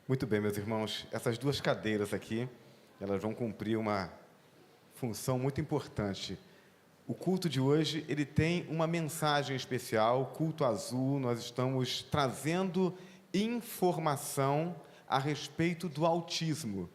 Muito bem, meus irmãos. Essas duas cadeiras aqui, elas vão cumprir uma função muito importante. O culto de hoje, ele tem uma mensagem especial, culto azul. Nós estamos trazendo informação a respeito do autismo.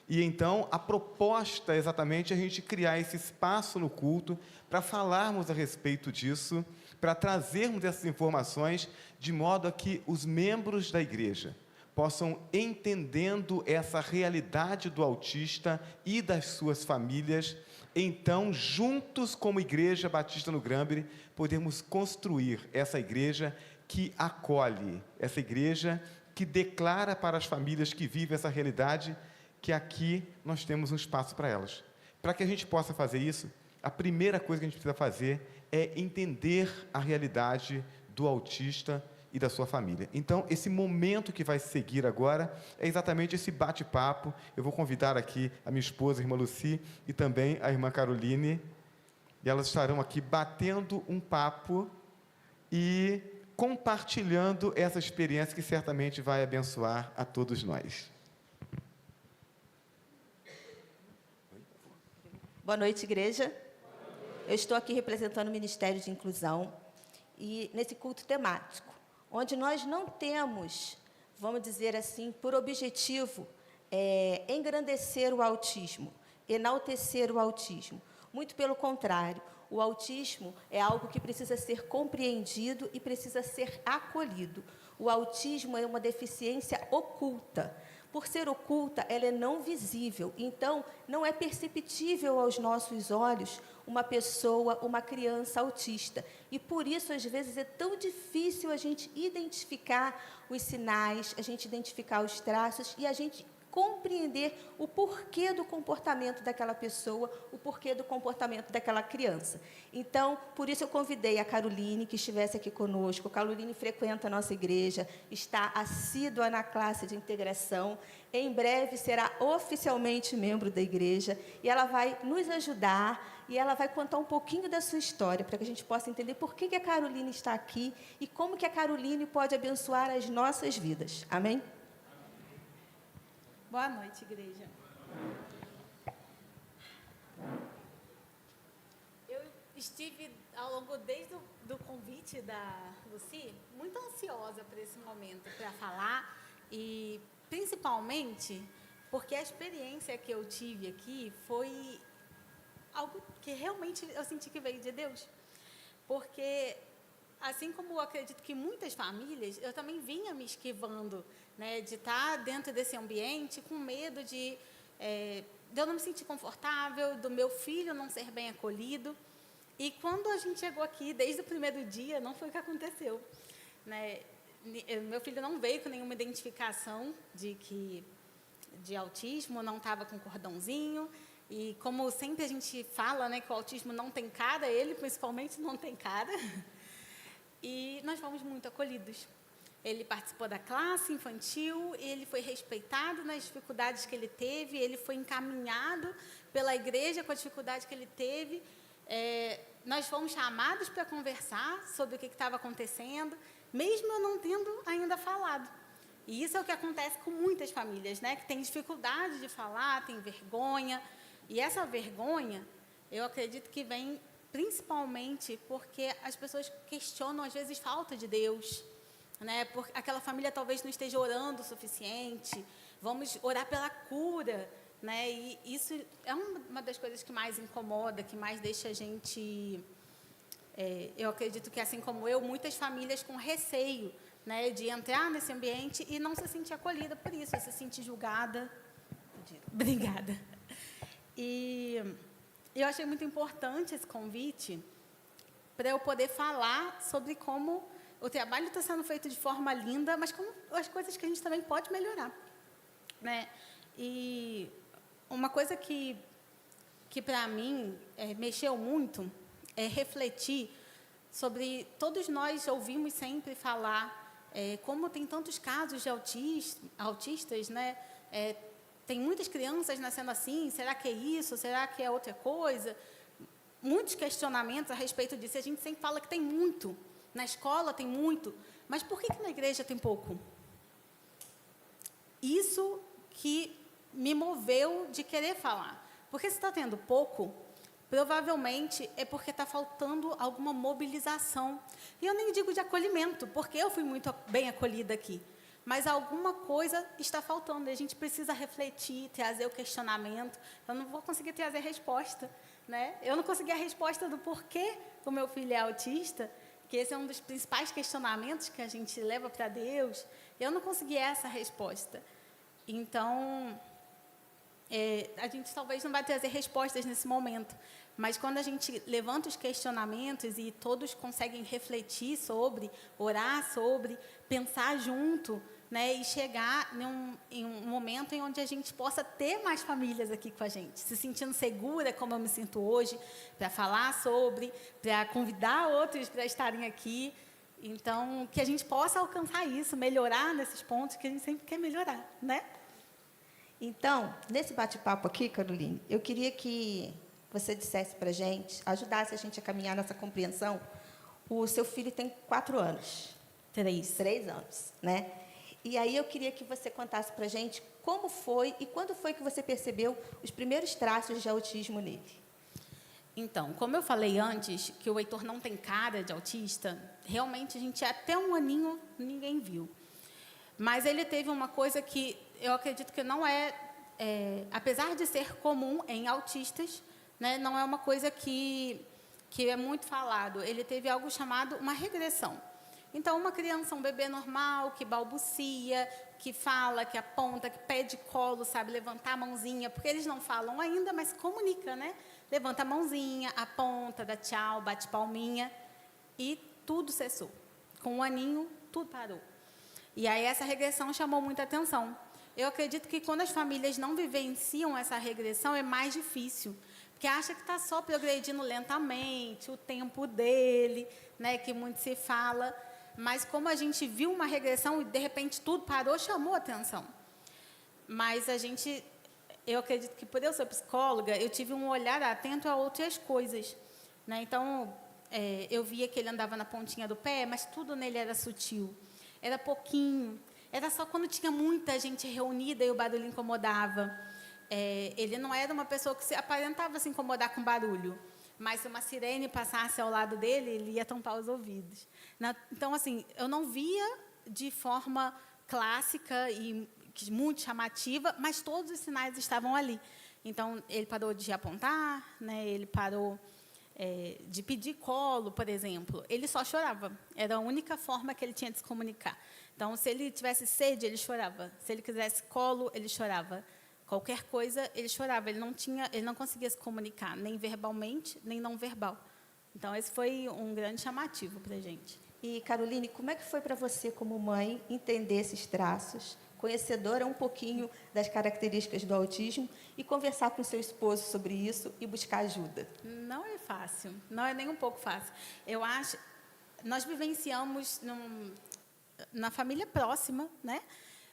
E então, a proposta é exatamente a gente criar esse espaço no culto para falarmos a respeito disso, para trazermos essas informações de modo a que os membros da igreja possam, entendendo essa realidade do autista e das suas famílias, então, juntos como Igreja Batista no Granbury, podemos construir essa igreja que acolhe, essa igreja que declara para as famílias que vivem essa realidade que aqui nós temos um espaço para elas. Para que a gente possa fazer isso, a primeira coisa que a gente precisa fazer é entender a realidade do autista e da sua família. Então, esse momento que vai seguir agora é exatamente esse bate-papo. Eu vou convidar aqui a minha esposa, a irmã Lucy, e também a irmã Caroline, e elas estarão aqui batendo um papo e compartilhando essa experiência que certamente vai abençoar a todos nós. Boa noite, igreja. Eu estou aqui representando o Ministério de Inclusão e nesse culto temático, onde nós não temos, vamos dizer assim, por objetivo engrandecer o autismo, enaltecer o autismo. Muito pelo contrário, o autismo é algo que precisa ser compreendido e precisa ser acolhido. O autismo é uma deficiência oculta. Por ser oculta, ela é não visível, então não é perceptível aos nossos olhos uma pessoa, uma criança autista. E por isso, às vezes, é tão difícil a gente identificar os sinais, a gente identificar os traços e a gente compreender o porquê do comportamento daquela pessoa, o porquê do comportamento daquela criança. Então, por isso eu convidei a Caroline, que estivesse aqui conosco. A Caroline frequenta a nossa igreja, está assídua na classe de integração, em breve será oficialmente membro da igreja, e ela vai nos ajudar, e ela vai contar um pouquinho da sua história, para que a gente possa entender por que a Caroline está aqui, e como que a Caroline pode abençoar as nossas vidas. Amém? Boa noite, igreja. Eu estive, ao longo desde o convite da Lucy, muito ansiosa por esse momento, para falar, e principalmente porque a experiência que eu tive aqui foi algo que realmente eu senti que veio de Deus. Porque, assim como eu acredito que muitas famílias, eu também vinha me esquivando, né, de estar dentro desse ambiente com medo de eu não me sentir confortável, do meu filho não ser bem acolhido. E quando a gente chegou aqui, desde o primeiro dia, não foi o que aconteceu, né? Meu filho não veio com nenhuma identificação de autismo, não estava com cordãozinho. E como sempre a gente fala, né, que o autismo não tem cara, ele principalmente não tem cara. E nós fomos muito acolhidos. Ele participou da classe infantil, ele foi respeitado nas dificuldades que ele teve, ele foi encaminhado pela igreja com a dificuldade que ele teve. Nós fomos chamados para conversar sobre o que estava acontecendo, mesmo eu não tendo ainda falado. E isso é o que acontece com muitas famílias, né, que têm dificuldade de falar, têm vergonha. E essa vergonha, eu acredito que vem principalmente porque as pessoas questionam, às vezes, falta de Deus, né? Porque aquela família talvez não esteja orando o suficiente, vamos orar pela cura, né? E isso é uma das coisas que mais incomoda, que mais deixa a gente... eu acredito que, assim como eu, muitas famílias com receio, né, de entrar nesse ambiente e não se sentir acolhida por isso, se sentir julgada. Obrigada. E eu achei muito importante esse convite para eu poder falar sobre como o trabalho está sendo feito de forma linda, mas como as coisas que a gente também pode melhorar, né? E uma coisa que para mim mexeu muito é refletir sobre... Todos nós ouvimos sempre falar como tem tantos casos de autistas, né? Tem muitas crianças nascendo assim, será que é isso? Será que é outra coisa? Muitos questionamentos a respeito disso. A gente sempre fala que tem muito, na escola tem muito, mas por que na igreja tem pouco? isso que me moveu de querer falar. Porque se está tendo pouco, provavelmente é porque está faltando alguma mobilização. E eu nem digo de acolhimento, porque eu fui muito bem acolhida aqui. Mas alguma coisa está faltando. A gente precisa refletir, trazer o questionamento. Eu não vou conseguir trazer resposta, né? Eu não consegui a resposta do porquê o meu filho é autista, que esse é um dos principais questionamentos que a gente leva para Deus. Eu não consegui essa resposta. Então, a gente talvez não vai trazer respostas nesse momento, mas quando a gente levanta os questionamentos e todos conseguem refletir sobre, orar sobre, pensar junto, né, e chegar em um momento em onde a gente possa ter mais famílias aqui com a gente, se sentindo segura, como eu me sinto hoje, para falar sobre, para convidar outros para estarem aqui. Então, que a gente possa alcançar isso, melhorar nesses pontos que a gente sempre quer melhorar, né? Então, nesse bate-papo aqui, Caroline, eu queria que você dissesse para a gente, ajudasse a gente a caminhar nessa compreensão. O seu filho tem 4 anos. 3 anos, né? E aí eu queria que você contasse para a gente como foi e quando foi que você percebeu os primeiros traços de autismo nele. Então, como eu falei antes, que o Heitor não tem cara de autista, realmente a gente até um aninho ninguém viu. Mas ele teve uma coisa que eu acredito que não apesar de ser comum em autistas, né, não é uma coisa que é muito falado. Ele teve algo chamado uma regressão. Então, uma criança, um bebê normal, que balbucia, que fala, que aponta, que pede colo, sabe, levantar a mãozinha, porque eles não falam ainda, mas comunica, né? Levanta a mãozinha, aponta, dá tchau, bate palminha, e tudo cessou. Com 1 aninho, tudo parou. E aí essa regressão chamou muita atenção. Eu acredito que quando as famílias não vivenciam essa regressão, é mais difícil, porque acha que está só progredindo lentamente, o tempo dele, né, que muito se fala, mas como a gente viu uma regressão e de repente tudo parou, chamou atenção. Mas eu acredito que por eu ser psicóloga, eu tive um olhar atento a outras coisas, né? Então, eu via que ele andava na pontinha do pé, mas tudo nele era sutil. Era pouquinho, era só quando tinha muita gente reunida e o barulho incomodava. Ele não era uma pessoa que aparentava se incomodar com barulho, mas se uma sirene passasse ao lado dele, ele ia tampar os ouvidos. Então, assim, eu não via de forma clássica e muito chamativa, mas todos os sinais estavam ali. Então, ele parou de apontar, né? Ele parou de pedir colo, por exemplo. Ele só chorava. Era a única forma que ele tinha de se comunicar. Então, se ele tivesse sede, ele chorava. Se ele quisesse colo, ele chorava. Qualquer coisa, ele chorava. Ele não conseguia se comunicar, nem verbalmente, nem não verbal. Então, esse foi um grande chamativo para a gente. E, Caroline, como é que foi para você, como mãe, entender esses traços, conhecedora um pouquinho das características do autismo, e conversar com seu esposo sobre isso e buscar ajuda? Não é fácil, não é nem um pouco fácil. Eu acho, nós vivenciamos na família próxima, né,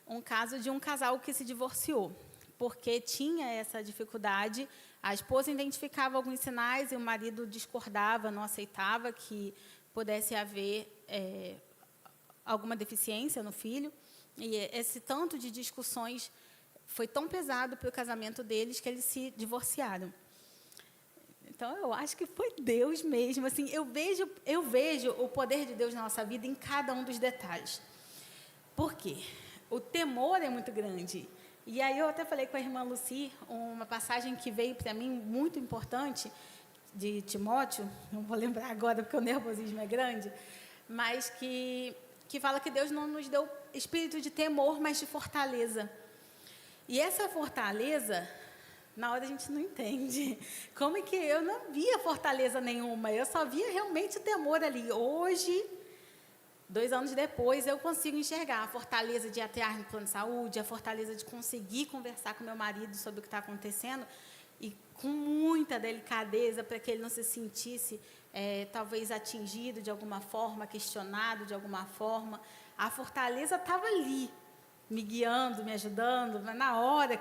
um caso de um casal que se divorciou, porque tinha essa dificuldade. A esposa identificava alguns sinais e o marido discordava, não aceitava que pudesse haver alguma deficiência no filho. E esse tanto de discussões foi tão pesado para o casamento deles que eles se divorciaram. Então, eu acho que foi Deus mesmo. Assim, eu vejo o poder de Deus na nossa vida em cada um dos detalhes. Por quê? O temor é muito grande. E aí eu até falei com a irmã Lucy, uma passagem que veio para mim muito importante, de Timóteo, não vou lembrar agora porque o nervosismo é grande, mas que fala que Deus não nos deu espírito de temor, mas de fortaleza. E essa fortaleza, na hora a gente não entende. Como é que eu não via fortaleza nenhuma? Eu só via realmente o temor ali. Hoje, 2 anos depois, eu consigo enxergar a fortaleza de atear no plano de saúde, a fortaleza de conseguir conversar com meu marido sobre o que está acontecendo, e com muita delicadeza, para que ele não se sentisse, talvez, atingido de alguma forma, questionado de alguma forma. A fortaleza estava ali, me guiando, me ajudando, mas na hora,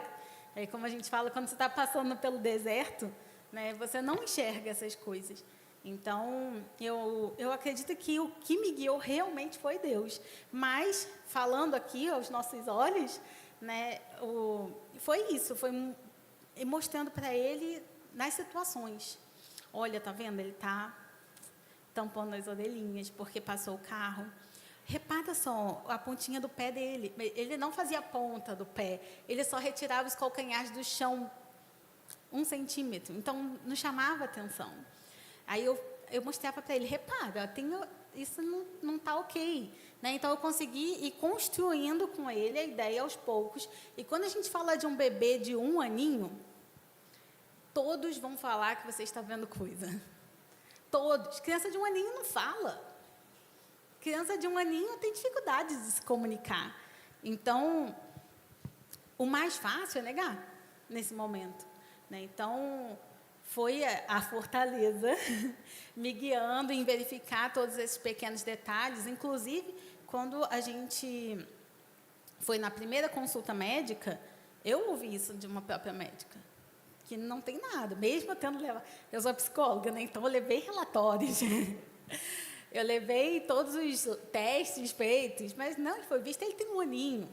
como a gente fala, quando você está passando pelo deserto, né, você não enxerga essas coisas. Então, eu acredito que o que me guiou realmente foi Deus. Mas, falando aqui aos nossos olhos, né? Foi isso, mostrando para ele nas situações. Olha, tá vendo? Ele está tampando as orelhinhas porque passou o carro. Repara só a pontinha do pé dele. Ele não fazia a ponta do pé, ele só retirava os calcanhares do chão 1 centímetro. Então, não chamava atenção. Aí eu mostrava para ele, repara, isso não está ok. Né? Então, eu consegui ir construindo com ele a ideia aos poucos. E quando a gente fala de um bebê de 1 aninho, todos vão falar que você está vendo coisa. Todos. Criança de 1 aninho não fala. Criança de 1 aninho tem dificuldade de se comunicar. Então, o mais fácil é negar nesse momento. Né? Então, foi a fortaleza me guiando em verificar todos esses pequenos detalhes. Inclusive, quando a gente foi na primeira consulta médica, eu ouvi isso de uma própria médica, que não tem nada, mesmo eu tendo levado... Eu sou psicóloga, né? Então eu levei relatórios, eu levei todos os testes feitos, mas não, ele foi visto, ele tem 1 aninho.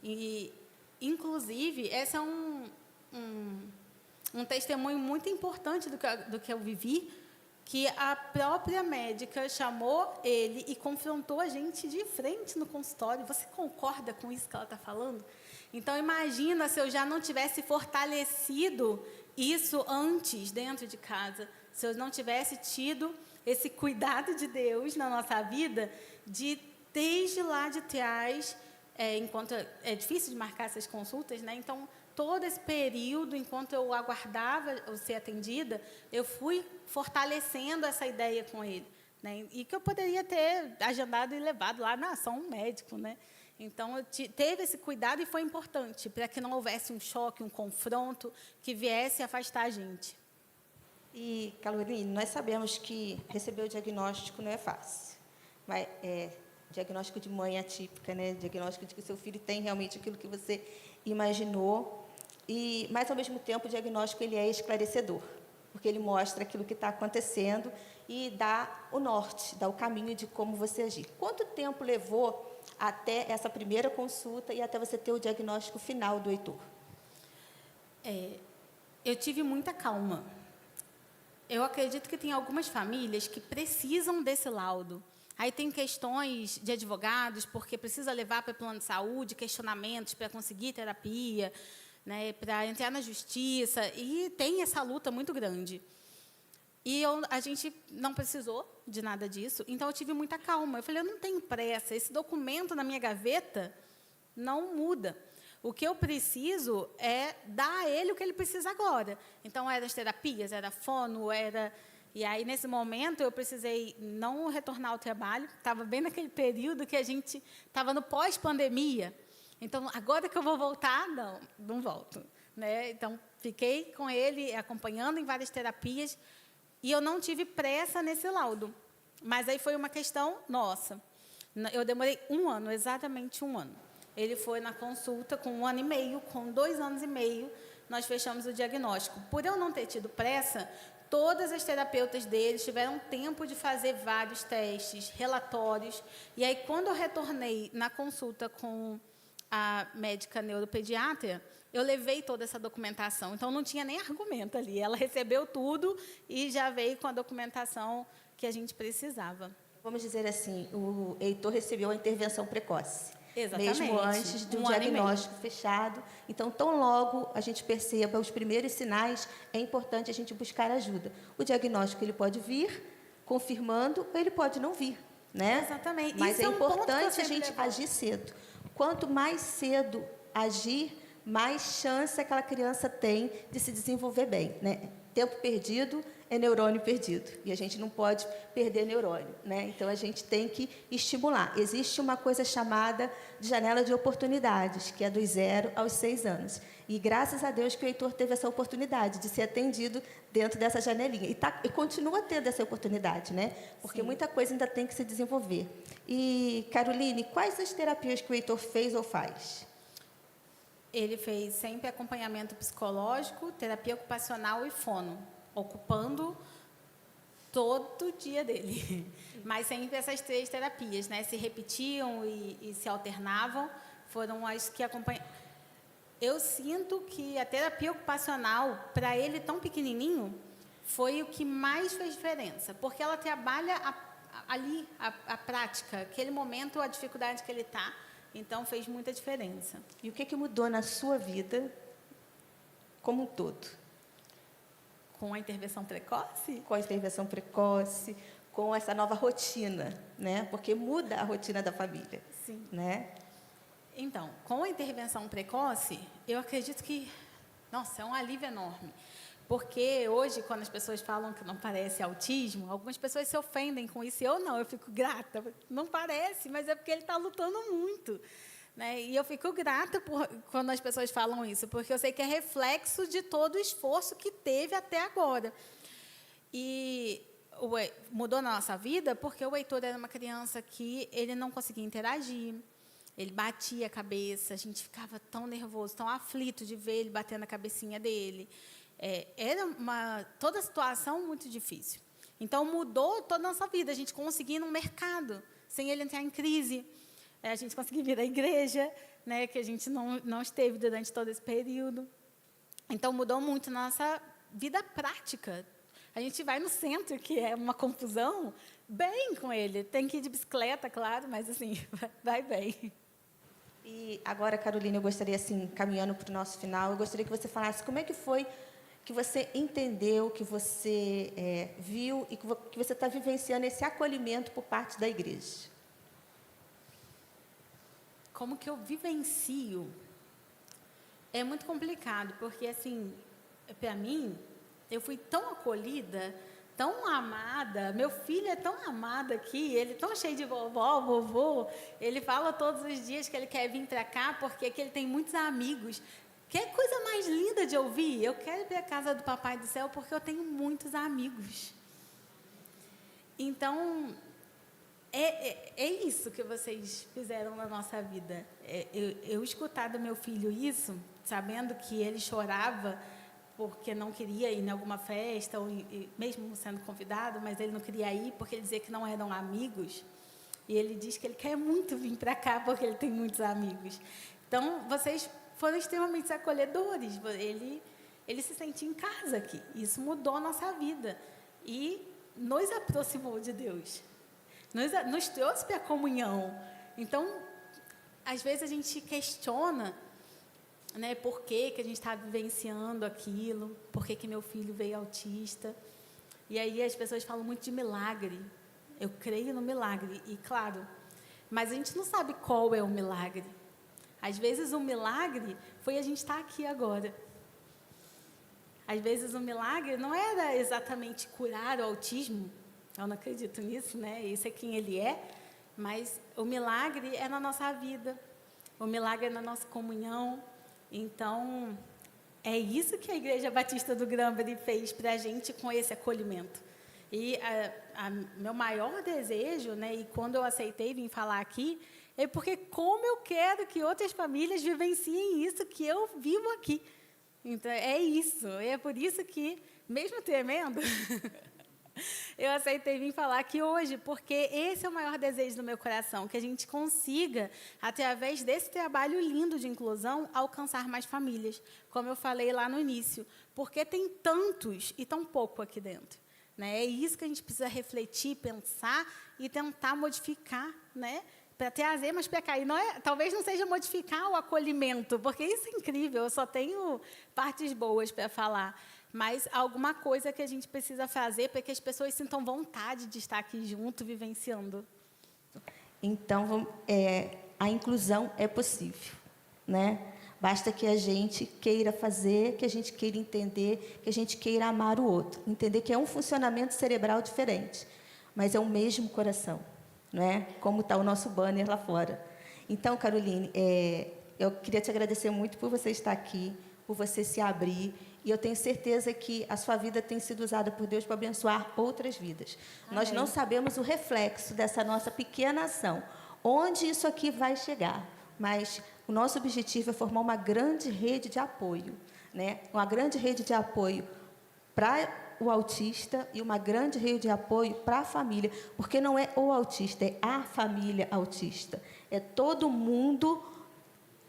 E, inclusive, esse é um testemunho muito importante do que eu vivi, que a própria médica chamou ele e confrontou a gente de frente no consultório. Você concorda com isso que ela está falando? Então, imagina se eu já não tivesse fortalecido isso antes, dentro de casa, se eu não tivesse tido esse cuidado de Deus na nossa vida, de, desde lá de trás, enquanto é difícil de marcar essas consultas, né? Então, todo esse período, enquanto eu aguardava eu ser atendida, eu fui fortalecendo essa ideia com ele. Né? E que eu poderia ter agendado e levado lá na ação um médico. Né? Então, teve esse cuidado e foi importante, para que não houvesse um choque, um confronto, que viesse afastar a gente. E, Caroline, nós sabemos que receber o diagnóstico não é fácil. Mas, diagnóstico de mãe atípica, né? Diagnóstico de que seu filho tem realmente aquilo que você imaginou. Mas, ao mesmo tempo, o diagnóstico ele é esclarecedor, porque ele mostra aquilo que está acontecendo e dá o norte, dá o caminho de como você agir. Quanto tempo levou até essa primeira consulta e até você ter o diagnóstico final do Heitor? Eu tive muita calma. Eu acredito que tem algumas famílias que precisam desse laudo. Aí tem questões de advogados, porque precisa levar para o plano de saúde, questionamentos para conseguir terapia, né, para entrar na justiça, e tem essa luta muito grande. E a gente não precisou de nada disso, então eu tive muita calma. Eu falei, eu não tenho pressa, esse documento na minha gaveta não muda. O que eu preciso é dar a ele o que ele precisa agora. Então, eram as terapias, era fono, era... E aí, nesse momento, eu precisei não retornar ao trabalho, estava bem naquele período que a gente estava no pós-pandemia. Então, agora que eu vou voltar, não volto. Né? Então, fiquei com ele, acompanhando em várias terapias, e eu não tive pressa nesse laudo. Mas aí foi uma questão nossa. Eu demorei 1 ano, exatamente 1 ano. Ele foi na consulta com 1 ano e meio, com 2 anos e meio, nós fechamos o diagnóstico. Por eu não ter tido pressa, todas as terapeutas dele tiveram tempo de fazer vários testes, relatórios. E aí, quando eu retornei na consulta com a médica neuropediatra, eu levei toda essa documentação. Então, não tinha nem argumento ali. Ela recebeu tudo e já veio com a documentação que a gente precisava. Vamos dizer assim, o Heitor recebeu a intervenção precoce. Exatamente. Mesmo antes do diagnóstico fechado. Então, tão logo a gente perceba os primeiros sinais, é importante a gente buscar ajuda. O diagnóstico ele pode vir confirmando, ou ele pode não vir. Né? Exatamente. Mas isso é importante a gente gente agir cedo. Quanto mais cedo agir, mais chance aquela criança tem de se desenvolver bem. Né? Tempo perdido é neurônio perdido. E a gente não pode perder neurônio. Né? Então, a gente tem que estimular. Existe uma coisa chamada de janela de oportunidades, que é dos 0 aos 6 anos. E, graças a Deus, que o Heitor teve essa oportunidade de ser atendido dentro dessa janelinha. E continua tendo essa oportunidade, né? Porque Sim. Muita coisa ainda tem que se desenvolver. E, Caroline, quais as terapias que o Heitor fez ou faz? Ele fez sempre acompanhamento psicológico, terapia ocupacional e fono, ocupando todo o dia dele. Mas sempre essas 3 terapias, né? Se repetiam e se alternavam, foram as que acompanharam. eu sinto que a terapia ocupacional, para ele tão pequenininho, foi o que mais fez diferença, porque ela trabalha a prática, aquele momento, a dificuldade que ele está, então fez muita diferença. E o que mudou na sua vida como um todo? Com a intervenção precoce? Com a intervenção precoce, com essa nova rotina, né? Porque muda a rotina da família. Sim. Né? Então, com a intervenção precoce, eu acredito que, nossa, é um alívio enorme. Porque hoje, quando as pessoas falam que não parece autismo, algumas pessoas se ofendem com isso. Eu não, eu fico grata. Não parece, mas é porque ele está lutando muito. Né? E eu fico grata quando as pessoas falam isso, porque eu sei que é reflexo de todo o esforço que teve até agora. E mudou na nossa vida porque o Heitor era uma criança que ele não conseguia interagir, ele batia a cabeça, a gente ficava tão nervoso, tão aflito de ver ele batendo a cabecinha dele. Era toda a situação muito difícil. Então, mudou toda a nossa vida, a gente conseguia ir no mercado, sem ele entrar em crise. A gente conseguia vir à igreja, né, que a gente não esteve durante todo esse período. Então, mudou muito a nossa vida prática. A gente vai no centro, que é uma confusão, bem com ele. Tem que ir de bicicleta, claro, mas, assim, vai bem. E agora, Carolina, eu gostaria, assim, caminhando para o nosso final, eu gostaria que você falasse como é que foi que você entendeu, que você viu e que você está vivenciando esse acolhimento por parte da igreja. Como que eu vivencio? É muito complicado, porque, assim, para mim, eu fui tão acolhida, tão amada, meu filho é tão amado aqui, ele é tão cheio de vovó, vovô, ele fala todos os dias que ele quer vir para cá, porque aqui ele tem muitos amigos. Que coisa mais linda de ouvir, eu quero ir para a casa do Papai do Céu, porque eu tenho muitos amigos. Então, é isso que vocês fizeram na nossa vida. Eu escutar do meu filho isso, sabendo que ele chorava porque não queria ir em alguma festa, ou mesmo sendo convidado, mas ele não queria ir porque ele dizia que não eram amigos. E ele diz que ele quer muito vir para cá porque ele tem muitos amigos. Então, vocês foram extremamente acolhedores. Ele se sentia em casa aqui. Isso mudou a nossa vida. E nos aproximou de Deus. Nos trouxe para a comunhão. Então, às vezes a gente questiona, né, por que a gente está vivenciando aquilo, por que meu filho veio autista. E aí as pessoas falam muito de milagre. Eu creio no milagre, e claro, mas a gente não sabe qual é o milagre. Às vezes o milagre foi a gente estar aqui agora. Às vezes o milagre não era exatamente curar o autismo. Eu não acredito nisso, né? Isso é quem ele é. Mas o milagre é na nossa vida. O milagre é na nossa comunhão. Então, é isso que a Igreja Batista do Granbury fez para a gente com esse acolhimento. E meu maior desejo, né, e quando eu aceitei vir falar aqui, é porque como eu quero que outras famílias vivenciem isso que eu vivo aqui. Então, é isso. É por isso que, mesmo tremendo, eu aceitei vir falar aqui hoje, porque esse é o maior desejo do meu coração, que a gente consiga, através desse trabalho lindo de inclusão, alcançar mais famílias, como eu falei lá no início, porque tem tantos e tão pouco aqui dentro. Né? É isso que a gente precisa refletir, pensar e tentar modificar, né? Para trazer mais para cá. E talvez não seja modificar o acolhimento, porque isso é incrível, eu só tenho partes boas para falar, mas alguma coisa que a gente precisa fazer para que as pessoas sintam vontade de estar aqui junto, vivenciando. Então, a inclusão é possível, né? Basta que a gente queira fazer, que a gente queira entender, que a gente queira amar o outro. Entender que é um funcionamento cerebral diferente, mas é o mesmo coração, né? Como está o nosso banner lá fora. Então, Caroline, eu queria te agradecer muito por você estar aqui, por você se abrir, e eu tenho certeza que a sua vida tem sido usada por Deus para abençoar outras vidas. Amém. Nós não sabemos o reflexo dessa nossa pequena ação, onde isso aqui vai chegar, mas o nosso objetivo é formar uma grande rede de apoio, né? Uma grande rede de apoio para o autista e uma grande rede de apoio para a família, porque não é o autista, é a família autista. É todo mundo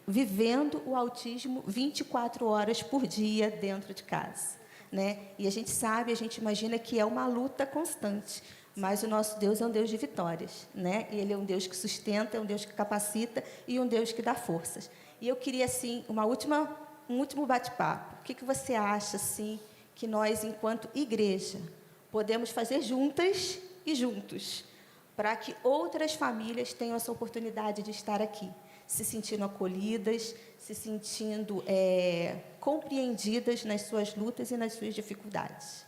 vivendo o autismo 24 horas por dia dentro de casa, né? E a gente sabe, a gente imagina que é uma luta constante, mas o nosso Deus é um Deus de vitórias, né? E Ele é um Deus que sustenta, é um Deus que capacita e um Deus que dá forças. E eu queria, assim, um último bate-papo. O que você acha, assim, que nós, enquanto igreja, podemos fazer juntas e juntos, para que outras famílias tenham essa oportunidade de estar aqui, se sentindo acolhidas, se sentindo compreendidas nas suas lutas e nas suas dificuldades?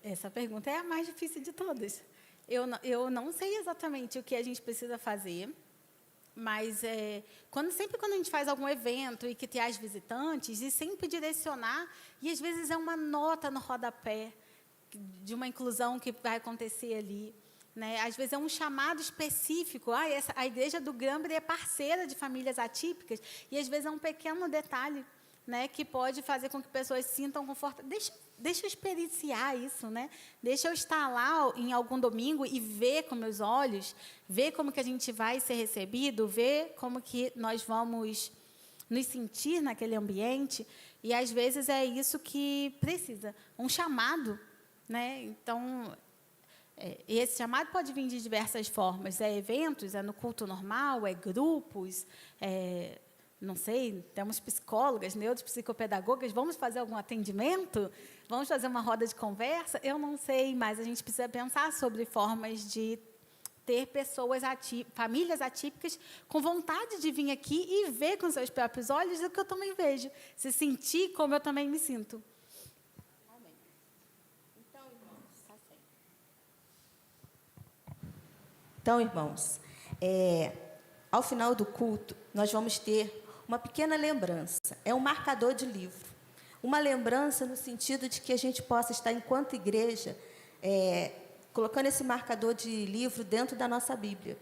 Essa pergunta é a mais difícil de todas. Eu não sei exatamente o que a gente precisa fazer, mas sempre quando a gente faz algum evento e que tem as visitantes, e sempre direcionar, e às vezes é uma nota no rodapé de uma inclusão que vai acontecer ali, né? Às vezes é um chamado específico. A igreja do Granbury é parceira de famílias atípicas, e às vezes é um pequeno detalhe, né, que pode fazer com que pessoas se sintam confortáveis. Deixa eu experienciar isso, né? Deixa eu estar lá em algum domingo e ver com meus olhos, ver como que a gente vai ser recebido, ver como que nós vamos nos sentir naquele ambiente. E, às vezes, é isso que precisa, um chamado, né? Então, esse chamado pode vir de diversas formas. É eventos, é no culto normal, é grupos, não sei, temos psicólogas, neuropsicopedagogas, vamos fazer algum atendimento? Vamos fazer uma roda de conversa? Eu não sei, mas a gente precisa pensar sobre formas de ter pessoas famílias atípicas com vontade de vir aqui e ver com seus próprios olhos o que eu também vejo, se sentir como eu também me sinto. Amém. Então, irmãos, ao final do culto, nós vamos ter uma pequena lembrança. É um marcador de livro. Uma lembrança no sentido de que a gente possa estar, enquanto igreja, colocando esse marcador de livro dentro da nossa Bíblia.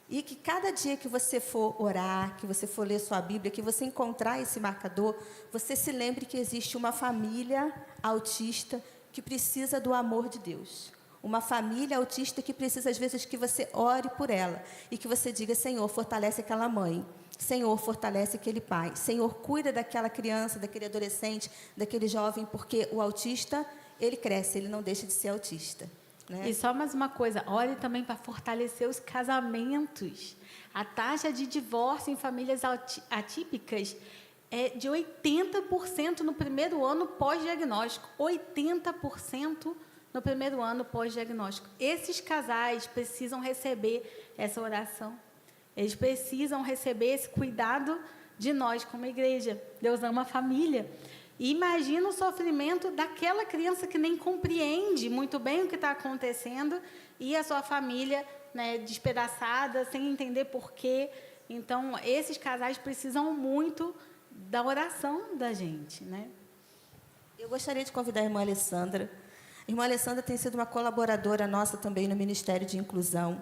E que cada dia que você for orar, que você for ler sua Bíblia, que você encontrar esse marcador, você se lembre que existe uma família autista que precisa do amor de Deus. Uma família autista que precisa, às vezes, que você ore por ela e que você diga: Senhor, fortalece aquela mãe. Senhor, fortalece aquele pai. Senhor, cuida daquela criança, daquele adolescente, daquele jovem, porque o autista, ele cresce, ele não deixa de ser autista, né? E só mais uma coisa, ore também para fortalecer os casamentos. A taxa de divórcio em famílias atípicas é de 80% no primeiro ano pós-diagnóstico. 80% no primeiro ano pós-diagnóstico. Esses casais precisam receber essa oração. Eles precisam receber esse cuidado de nós como igreja. Deus ama a família. E imagina o sofrimento daquela criança que nem compreende muito bem o que está acontecendo e a sua família, né, despedaçada, sem entender porquê. Então, esses casais precisam muito da oração da gente, né? Eu gostaria de convidar a irmã Alessandra. A irmã Alessandra tem sido uma colaboradora nossa também no Ministério de Inclusão.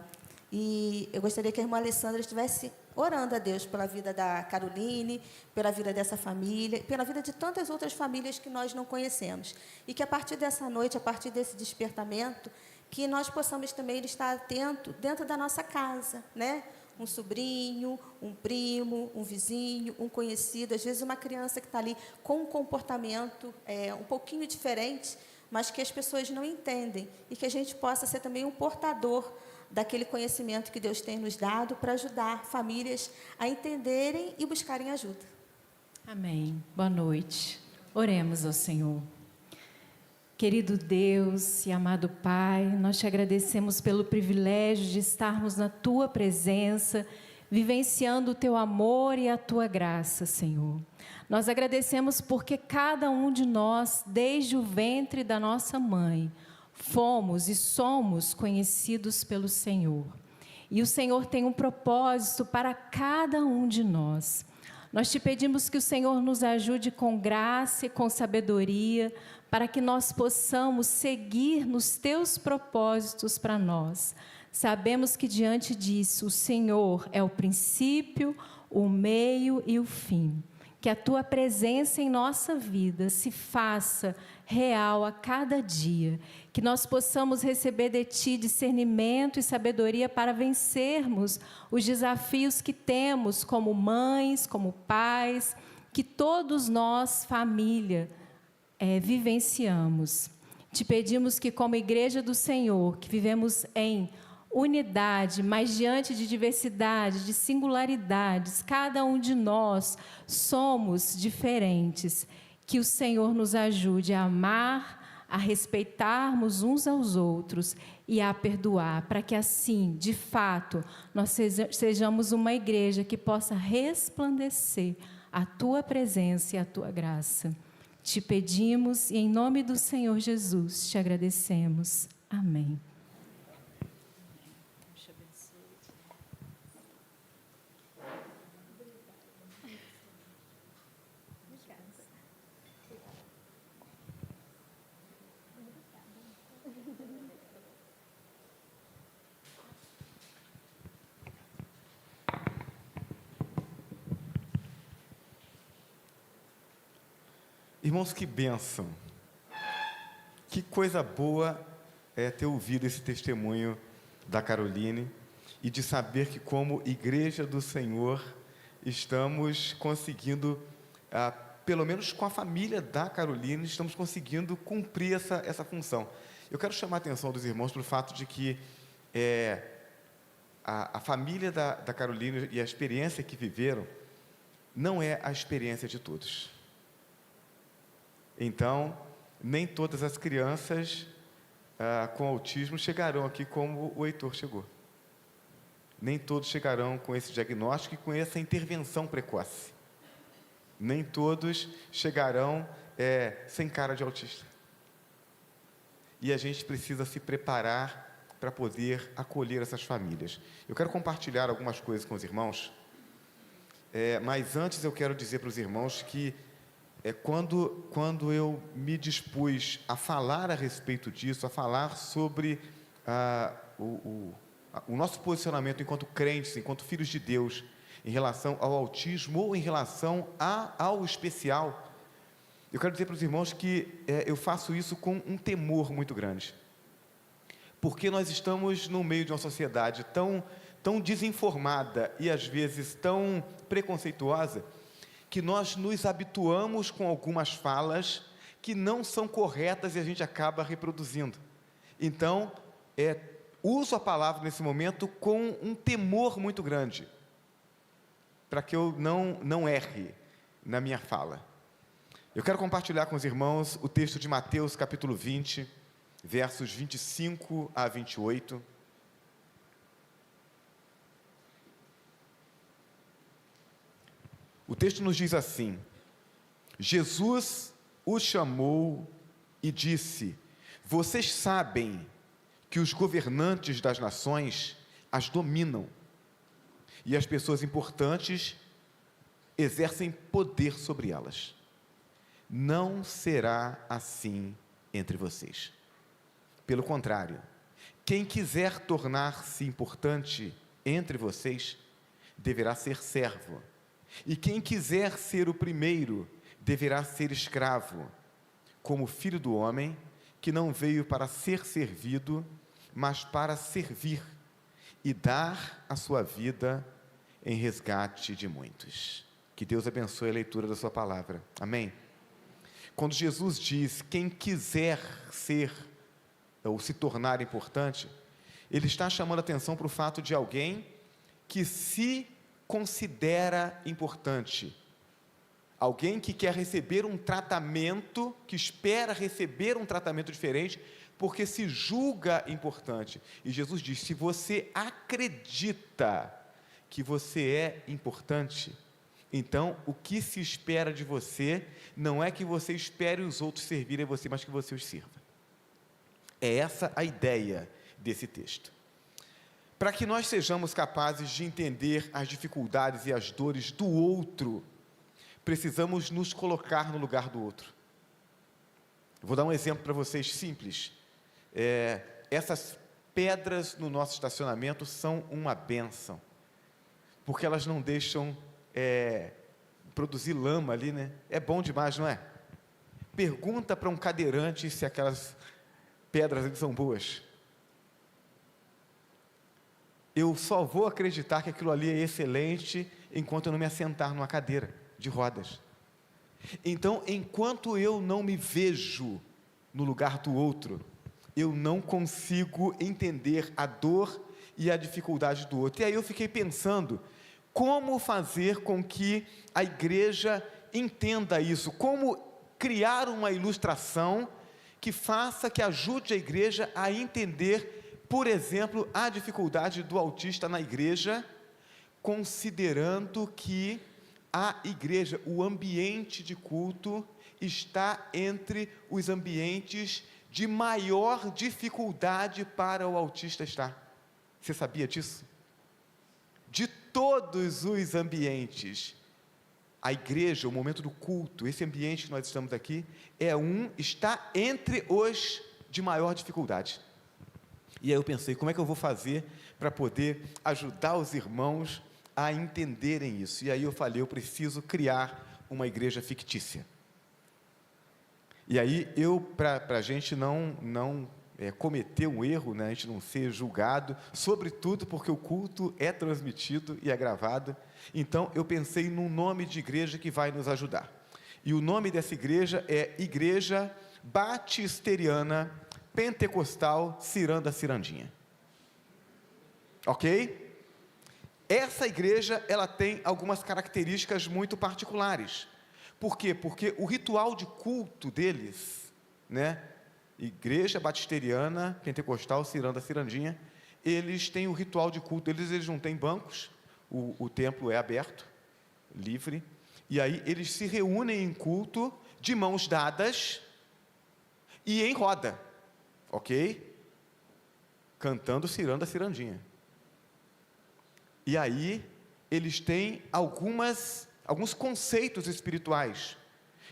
E eu gostaria que a irmã Alessandra estivesse orando a Deus pela vida da Caroline, pela vida dessa família, pela vida de tantas outras famílias que nós não conhecemos. E que, a partir dessa noite, a partir desse despertamento, que nós possamos também estar atentos dentro da nossa casa, né? Um sobrinho, um primo, um vizinho, um conhecido, às vezes uma criança que está ali com um comportamento um pouquinho diferente, mas que as pessoas não entendem, e que a gente possa ser também um portador daquele conhecimento que Deus tem nos dado para ajudar famílias a entenderem e buscarem ajuda. Amém. Boa noite. Oremos ao Senhor. Querido Deus e amado Pai, nós te agradecemos pelo privilégio de estarmos na Tua presença, vivenciando o Teu amor e a Tua graça, Senhor. Nós agradecemos porque cada um de nós, desde o ventre da nossa mãe, fomos e somos conhecidos pelo Senhor. E o Senhor tem um propósito para cada um de nós. Nós te pedimos que o Senhor nos ajude com graça e com sabedoria, para que nós possamos seguir nos teus propósitos para nós. Sabemos que diante disso o Senhor é o princípio, o meio e o fim. que a Tua presença em nossa vida se faça real a cada dia, que nós possamos receber de Ti discernimento e sabedoria para vencermos os desafios que temos como mães, como pais, que todos nós, família, vivenciamos. Te pedimos que, como Igreja do Senhor, que vivemos em unidade, mas diante de diversidade, de singularidades, cada um de nós somos diferentes. Que o Senhor nos ajude a amar, a respeitarmos uns aos outros e a perdoar, para que assim, de fato, nós sejamos uma igreja que possa resplandecer a Tua presença e a Tua graça. Te pedimos e em nome do Senhor Jesus te agradecemos. Amém. Irmãos, que bênção, que coisa boa é ter ouvido esse testemunho da Caroline e de saber que, como Igreja do Senhor, estamos conseguindo, pelo menos com a família da Caroline, estamos conseguindo cumprir essa função. Eu quero chamar a atenção dos irmãos para o fato de que a família da Caroline e a experiência que viveram não é a experiência de todos. Então, nem todas as crianças com autismo chegarão aqui como o Heitor chegou. Nem todos chegarão com esse diagnóstico e com essa intervenção precoce. Nem todos chegarão sem cara de autista. E a gente precisa se preparar para poder acolher essas famílias. Eu quero compartilhar algumas coisas com os irmãos, mas antes eu quero dizer para os irmãos que quando eu me dispus a falar a respeito disso, a falar sobre o nosso posicionamento enquanto crentes, enquanto filhos de Deus, em relação ao autismo ou em relação ao especial, eu quero dizer para os irmãos que eu faço isso com um temor muito grande. Porque nós estamos no meio de uma sociedade tão desinformada e às vezes tão preconceituosa, que nós nos habituamos com algumas falas que não são corretas e a gente acaba reproduzindo. Então, uso a palavra nesse momento com um temor muito grande, para que eu não erre na minha fala. Eu quero compartilhar com os irmãos o texto de Mateus, capítulo 20, versos 25 a 28. O texto nos diz assim: Jesus os chamou e disse: vocês sabem que os governantes das nações as dominam, e as pessoas importantes exercem poder sobre elas. Não será assim entre vocês. Pelo contrário, quem quiser tornar-se importante entre vocês, deverá ser servo. E quem quiser ser o primeiro, deverá ser escravo, como filho do homem, que não veio para ser servido, mas para servir e dar a sua vida em resgate de muitos. Que Deus abençoe a leitura da sua palavra. Amém? Quando Jesus diz, quem quiser ser ou se tornar importante, Ele está chamando a atenção para o fato de alguém que se considera importante, alguém que quer receber um tratamento, que espera receber um tratamento diferente, porque se julga importante. E Jesus diz, se você acredita que você é importante, então o que se espera de você, não é que você espere os outros servirem a você, mas que você os sirva. É essa a ideia desse texto. Para que nós sejamos capazes de entender as dificuldades e as dores do outro, precisamos nos colocar no lugar do outro. Vou dar um exemplo para vocês simples. Essas pedras no nosso estacionamento são uma bênção, porque elas não deixam produzir lama ali, né? É bom demais, não é? Pergunta para um cadeirante se aquelas pedras ali são boas. Eu só vou acreditar que aquilo ali é excelente enquanto eu não me assentar numa cadeira de rodas. Então, enquanto eu não me vejo no lugar do outro, eu não consigo entender a dor e a dificuldade do outro. E aí eu fiquei pensando, como fazer com que a igreja entenda isso? Como criar uma ilustração que faça, que ajude a igreja a entender, por exemplo, a dificuldade do autista na igreja, considerando que a igreja, o ambiente de culto, está entre os ambientes de maior dificuldade para o autista estar. Você sabia disso? De todos os ambientes, a igreja, o momento do culto, esse ambiente que nós estamos aqui, está entre os de maior dificuldade. E aí eu pensei, como é que eu vou fazer para poder ajudar os irmãos a entenderem isso? E aí eu falei, eu preciso criar uma igreja fictícia. E aí para a gente não cometer um erro, né, a gente não ser julgado, sobretudo porque o culto é transmitido e é gravado, então eu pensei num nome de igreja que vai nos ajudar. E o nome dessa igreja é Igreja Batisteriana Pentecostal Ciranda Cirandinha. Ok? Essa igreja, ela tem algumas características muito particulares. Por quê? Porque o ritual de culto deles, né, Igreja Batisteriana Pentecostal Ciranda Cirandinha, eles têm o ritual de culto deles, eles não têm bancos, o templo é aberto, livre, e aí eles se reúnem em culto, de mãos dadas, e em roda, ok? Cantando Ciranda Cirandinha. E aí, eles têm alguns conceitos espirituais.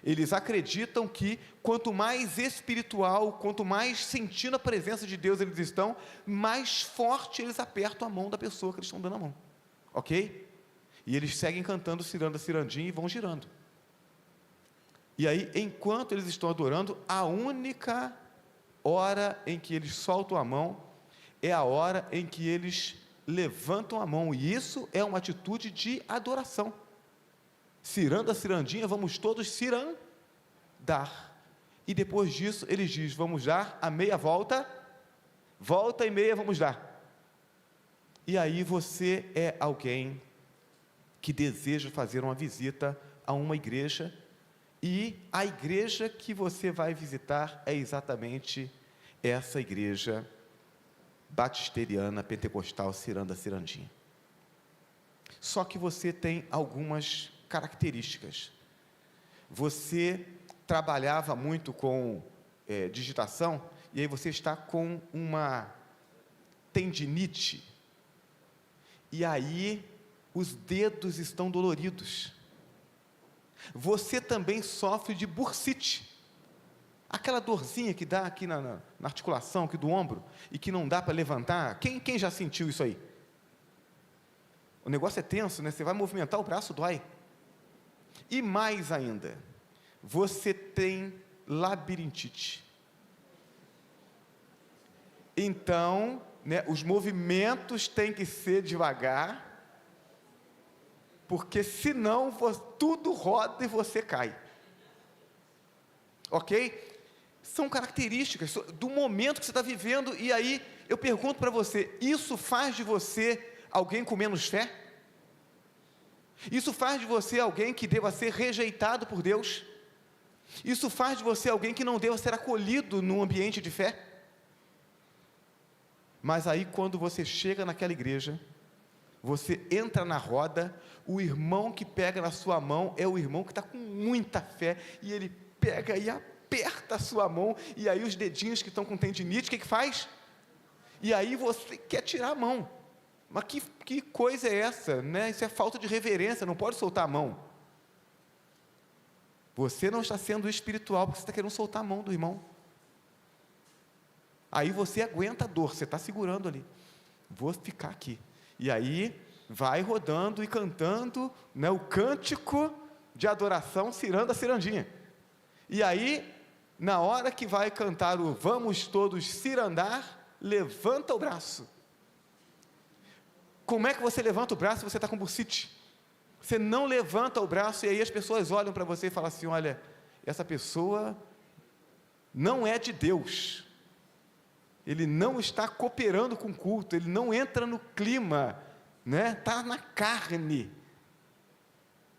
Eles acreditam que quanto mais espiritual, quanto mais sentindo a presença de Deus eles estão, mais forte eles apertam a mão da pessoa que eles estão dando a mão. Ok? E eles seguem cantando Ciranda Cirandinha e vão girando. E aí, enquanto eles estão adorando, a única hora em que eles soltam a mão é a hora em que eles levantam a mão, e isso é uma atitude de adoração. Ciranda Cirandinha, vamos todos cirandar. E depois disso, eles dizem, vamos dar a meia volta, volta e meia vamos dar. E aí você é alguém que deseja fazer uma visita a uma igreja, e a igreja que você vai visitar é exatamente essa igreja batisteriana, pentecostal, Ciranda Cirandinha. Só que você tem algumas características. Você trabalhava muito com digitação, e aí você está com uma tendinite, e aí os dedos estão doloridos. Você também sofre de bursite, aquela dorzinha que dá aqui na articulação, aqui do ombro, e que não dá para levantar. Quem já sentiu isso aí? O negócio é tenso, né? Você vai movimentar, o braço dói. E mais ainda, você tem labirintite. Então, né, os movimentos têm que ser devagar, porque senão tudo roda e você cai. Ok? São características do momento que você está vivendo, e aí eu pergunto para você, isso faz de você alguém com menos fé? Isso faz de você alguém que deva ser rejeitado por Deus? Isso faz de você alguém que não deva ser acolhido num ambiente de fé? Mas aí quando você chega naquela igreja, você entra na roda, o irmão que pega na sua mão é o irmão que está com muita fé, e ele pega e aperta a sua mão, e aí os dedinhos que estão com tendinite, o que faz? E aí você quer tirar a mão. Mas que coisa é essa, né? Isso é falta de reverência, não pode soltar a mão. Você não está sendo espiritual, porque você está querendo soltar a mão do irmão. Aí você aguenta a dor, você está segurando ali. Vou ficar aqui. E aí vai rodando e cantando, né, o cântico de adoração, ciranda, cirandinha. E aí, na hora que vai cantar o vamos todos cirandar, levanta o braço. Como é que você levanta o braço se você está com bursite? Você não levanta o braço e aí as pessoas olham para você e falam assim, olha, essa pessoa não é de Deus. Ele não está cooperando com o culto, ele não entra no clima, né? Está na carne.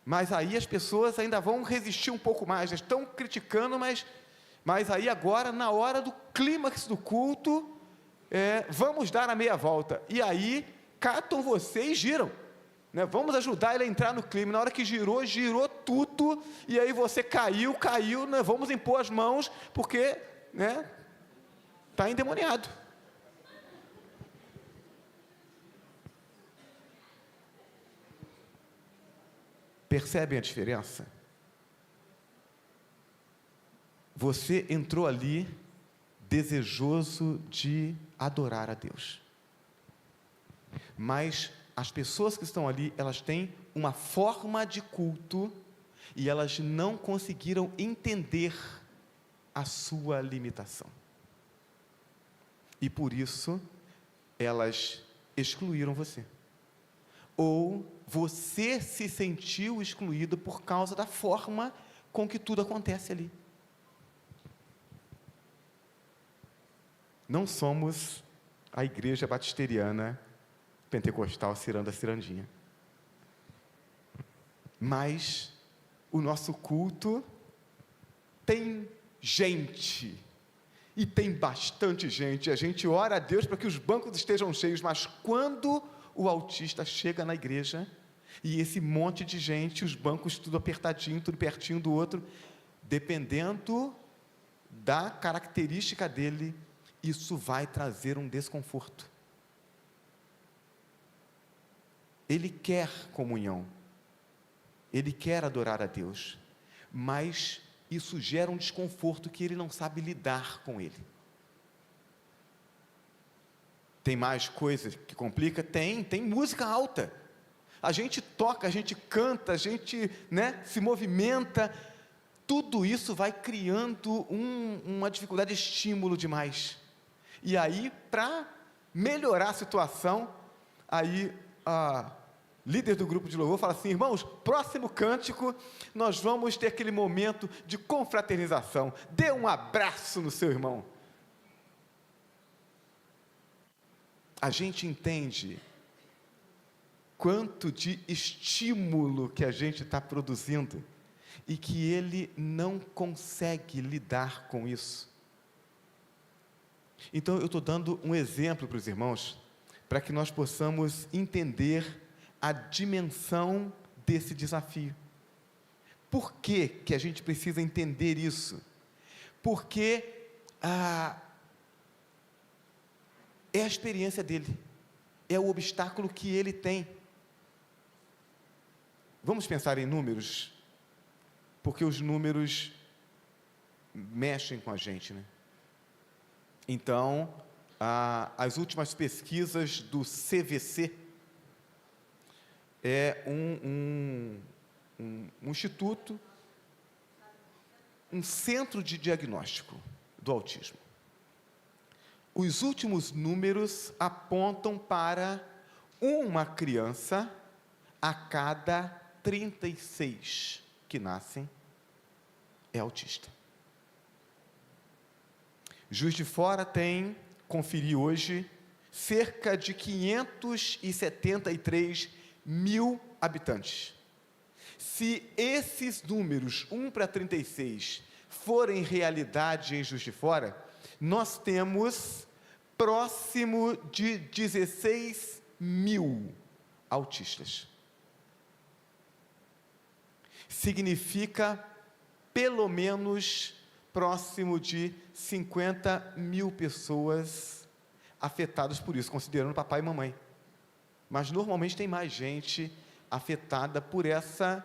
Mas aí as pessoas ainda vão resistir um pouco mais, estão criticando, mas aí agora, na hora do clímax do culto, vamos dar a meia volta. E aí, catam você e giram. Né? Vamos ajudar ele a entrar no clima. Na hora que girou, girou tudo, e aí você caiu, né? Vamos impor as mãos, porque está endemoniado. Percebem a diferença? Você entrou ali desejoso de adorar a Deus. Mas as pessoas que estão ali, elas têm uma forma de culto e elas não conseguiram entender a sua limitação. E por isso, elas excluíram você. Ou você se sentiu excluído por causa da forma com que tudo acontece ali. Não somos a igreja batisteriana, pentecostal, ciranda, cirandinha. Mas o nosso culto tem gente, e tem bastante gente. A gente ora a Deus para que os bancos estejam cheios, mas quando o autista chega na igreja, e esse monte de gente, os bancos tudo apertadinho, tudo pertinho do outro, dependendo da característica dele, isso vai trazer um desconforto. Ele quer comunhão, ele quer adorar a Deus, mas isso gera um desconforto que ele não sabe lidar com ele. Tem mais coisa que complica? Tem música alta. A gente toca, a gente canta, a gente se movimenta. Tudo isso vai criando uma dificuldade de estímulo demais. E aí, para melhorar a situação, aí a líder do grupo de louvor fala assim, irmãos, próximo cântico, nós vamos ter aquele momento de confraternização. Dê um abraço no seu irmão. A gente entende quanto de estímulo que a gente está produzindo e que ele não consegue lidar com isso. Então, eu estou dando um exemplo para os irmãos, para que nós possamos entender a dimensão desse desafio. Por que que a gente precisa entender isso? Porque é a experiência dele, é o obstáculo que ele tem. Vamos pensar em números, porque os números mexem com a gente, né? Então, as últimas pesquisas do CVC, é um instituto, um centro de diagnóstico do autismo. Os últimos números apontam para uma criança a cada 36 que nascem é autista. Juiz de Fora conferi hoje, cerca de 573 mil habitantes. Se esses números, 1 para 36, forem realidade em Juiz de Fora, nós temos próximo de 16 mil autistas. Significa pelo menos próximo de 50 mil pessoas afetadas por isso, considerando papai e mamãe. Mas normalmente tem mais gente afetada por essa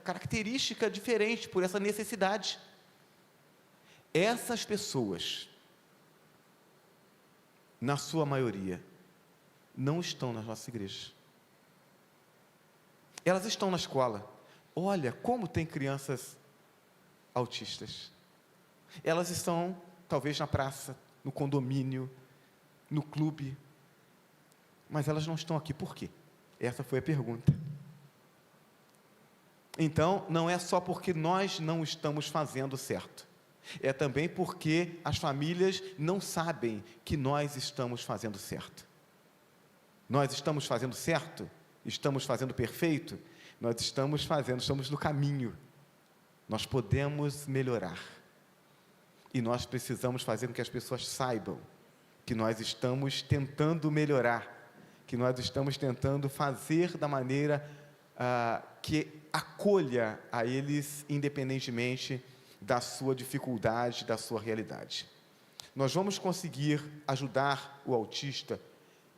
característica diferente, por essa necessidade. Essas pessoas, na sua maioria, não estão nas nossas igrejas. Elas estão na escola, olha como tem crianças autistas. Elas estão, talvez, na praça, no condomínio, no clube, mas elas não estão aqui. Por quê? Essa foi a pergunta. Então, não é só porque nós não estamos fazendo certo, é também porque as famílias não sabem que nós estamos fazendo certo. Nós estamos fazendo certo? Estamos fazendo perfeito? Nós estamos no caminho. Nós podemos melhorar. E nós precisamos fazer com que as pessoas saibam que nós estamos tentando melhorar, que nós estamos tentando fazer da maneira que acolha a eles, independentemente da sua dificuldade, da sua realidade. Nós vamos conseguir ajudar o autista,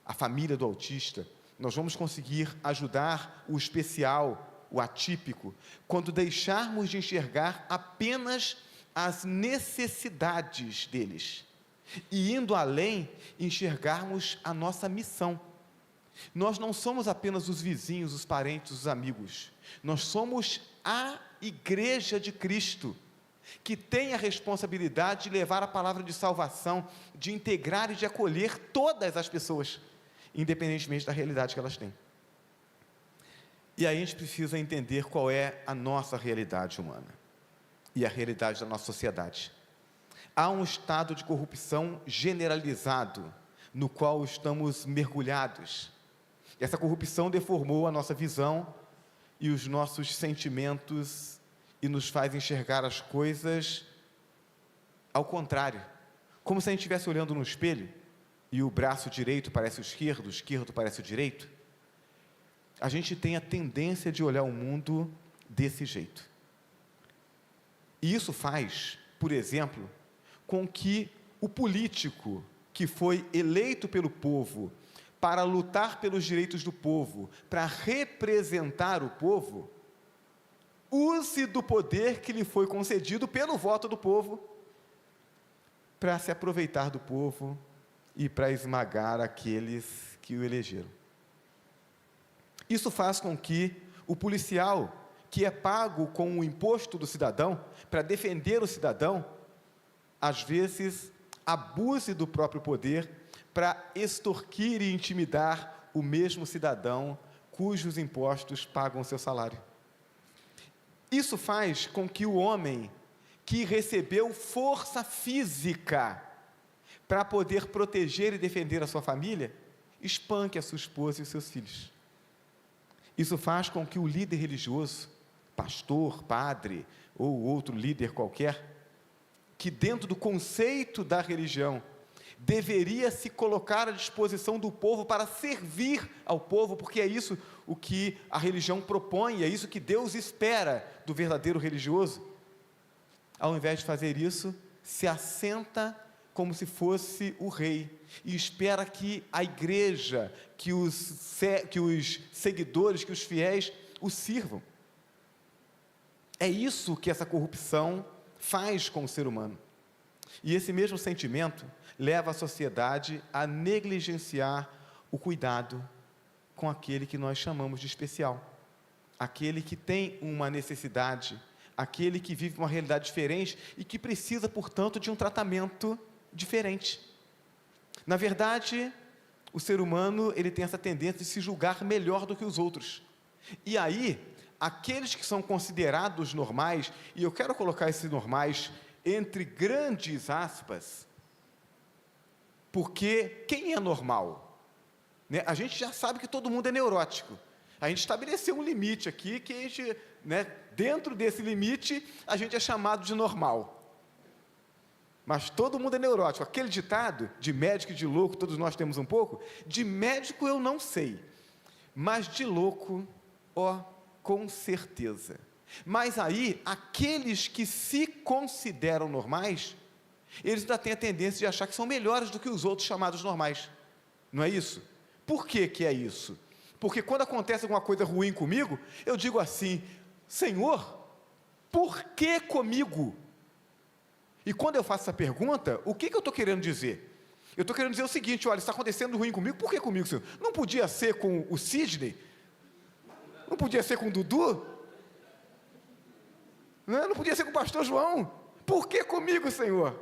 a família do autista, nós vamos conseguir ajudar o especial, o atípico, quando deixarmos de enxergar apenas as necessidades deles e, indo além, enxergarmos a nossa missão. Nós não somos apenas os vizinhos, os parentes, os amigos. Nós somos a Igreja de Cristo, que tem a responsabilidade de levar a palavra de salvação, de integrar e de acolher todas as pessoas, independentemente da realidade que elas têm. E aí a gente precisa entender qual é a nossa realidade humana e a realidade da nossa sociedade. Há um estado de corrupção generalizado, no qual estamos mergulhados. Essa corrupção deformou a nossa visão e os nossos sentimentos e nos faz enxergar as coisas ao contrário, como se a gente estivesse olhando no espelho e o braço direito parece o esquerdo parece o direito. A gente tem a tendência de olhar o mundo desse jeito. E isso faz, por exemplo, com que o político que foi eleito pelo povo para lutar pelos direitos do povo, para representar o povo, use do poder que lhe foi concedido pelo voto do povo para se aproveitar do povo e para esmagar aqueles que o elegeram. Isso faz com que o policial, que é pago com o imposto do cidadão, para defender o cidadão, às vezes abuse do próprio poder para extorquir e intimidar o mesmo cidadão cujos impostos pagam o seu salário. Isso faz com que o homem que recebeu força física para poder proteger e defender a sua família, espanque a sua esposa e os seus filhos. Isso faz com que o líder religioso, pastor, padre ou outro líder qualquer, que dentro do conceito da religião deveria se colocar à disposição do povo para servir ao povo, porque é isso o que a religião propõe, é isso que Deus espera do verdadeiro religioso. Ao invés de fazer isso, se assenta como se fosse o rei e espera que a igreja, que os seguidores, que os fiéis o sirvam. É isso que essa corrupção faz com o ser humano. E esse mesmo sentimento leva a sociedade a negligenciar o cuidado com aquele que nós chamamos de especial, aquele que tem uma necessidade, aquele que vive uma realidade diferente e que precisa, portanto, de um tratamento diferente. Na verdade, o ser humano, ele tem essa tendência de se julgar melhor do que os outros. E aí, aqueles que são considerados normais, e eu quero colocar esses normais entre grandes aspas, porque quem é normal? Né? A gente já sabe que todo mundo é neurótico. A gente estabeleceu um limite aqui, que a gente, dentro desse limite, a gente é chamado de normal. Mas todo mundo é neurótico. Aquele ditado, de médico e de louco, todos nós temos um pouco, de médico eu não sei, mas de louco, com certeza. Mas aí, aqueles que se consideram normais, eles ainda têm a tendência de achar que são melhores do que os outros chamados normais. Não é isso? Por que que é isso? Porque quando acontece alguma coisa ruim comigo, eu digo assim: Senhor, por que comigo? E quando eu faço essa pergunta, o que eu estou querendo dizer? Eu estou querendo dizer o seguinte: olha, está acontecendo ruim comigo, por que comigo, Senhor? Não podia ser com o Sidney? Não podia ser com o Dudu? Não podia ser com o pastor João. Por que comigo, Senhor?